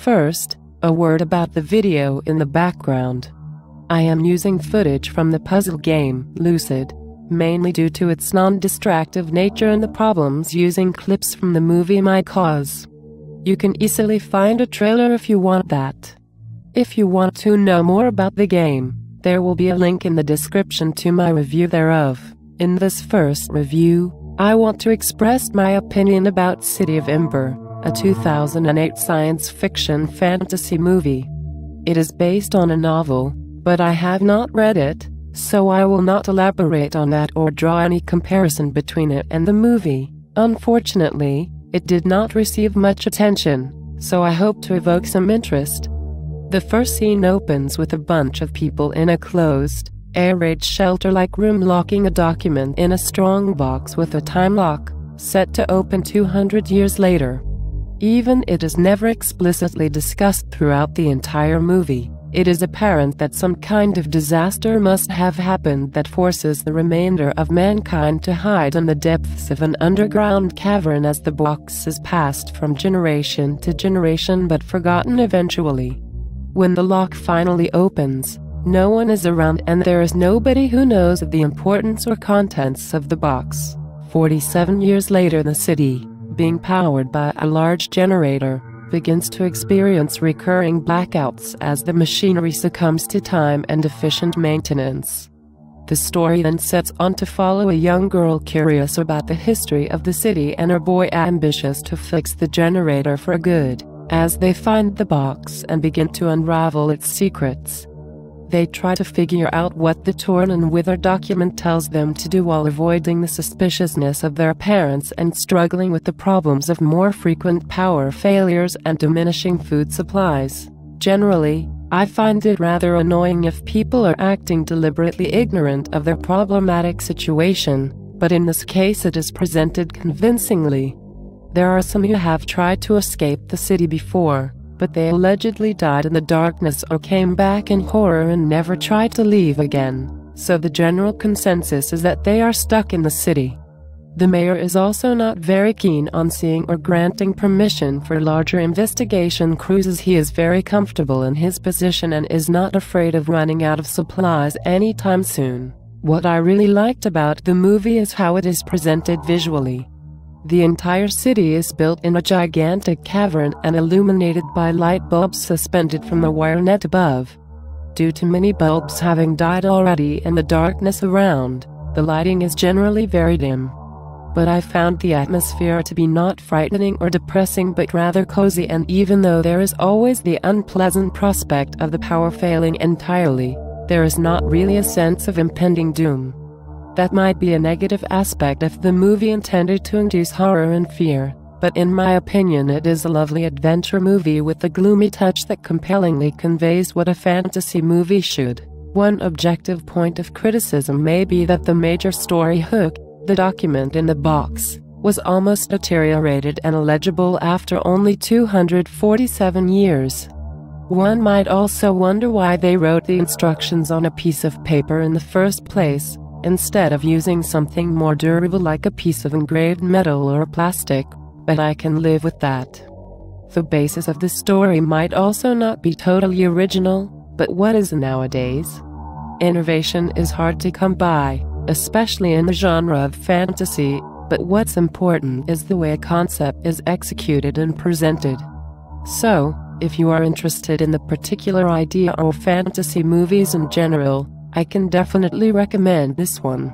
First, a word about the video in the background. I am using footage from the puzzle game Lucid, mainly due to its non-distractive nature and the problems using clips from the movie might cause. You can easily find a trailer if you want that. If you want to know more about the game, there will be a link in the description to my review thereof. In this first review, I want to express my opinion about City of Ember, a 2008 science fiction fantasy movie. It is based on a novel, but I have not read it, so I will not elaborate on that or draw any comparison between it and the movie. Unfortunately, it did not receive much attention, so I hope to evoke some interest. The first scene opens with a bunch of people in a closed, air-raid shelter-like room locking a document in a strong box with a time lock, set to open 200 years later. Even it is never explicitly discussed throughout the entire movie, it is apparent that some kind of disaster must have happened that forces the remainder of mankind to hide in the depths of an underground cavern as the box is passed from generation to generation but forgotten eventually. When the lock finally opens, no one is around and there is nobody who knows of the importance or contents of the box. 47 years later, the city, being powered by a large generator, begins to experience recurring blackouts as the machinery succumbs to time and efficient maintenance. The story then sets on to follow a young girl curious about the history of the city and her boy ambitious to fix the generator for good, as they find the box and begin to unravel its secrets. They try to figure out what the torn and withered document tells them to do while avoiding the suspiciousness of their parents and struggling with the problems of more frequent power failures and diminishing food supplies. Generally, I find it rather annoying if people are acting deliberately ignorant of their problematic situation, but in this case it is presented convincingly. There are some who have tried to escape the city before, but they allegedly died in the darkness or came back in horror and never tried to leave again, so the general consensus is that they are stuck in the city. The mayor is also not very keen on seeing or granting permission for larger investigation cruises. He is very comfortable in his position and is not afraid of running out of supplies anytime soon. What I really liked about the movie is how it is presented visually. The entire city is built in a gigantic cavern and illuminated by light bulbs suspended from the wire net above. Due to many bulbs having died already and the darkness around, the lighting is generally very dim. But I found the atmosphere to be not frightening or depressing but rather cozy, and even though there is always the unpleasant prospect of the power failing entirely, there is not really a sense of impending doom. That might be a negative aspect if the movie intended to induce horror and fear, but in my opinion it is a lovely adventure movie with a gloomy touch that compellingly conveys what a fantasy movie should. One objective point of criticism may be that the major story hook, the document in the box, was almost deteriorated and illegible after only 247 years. One might also wonder why they wrote the instructions on a piece of paper in the first place, instead of using something more durable like a piece of engraved metal or plastic, but I can live with that. The basis of the story might also not be totally original, but what is nowadays? Innovation is hard to come by, especially in the genre of fantasy, but what's important is the way a concept is executed and presented. So, if you are interested in the particular idea or fantasy movies in general, I can definitely recommend this one.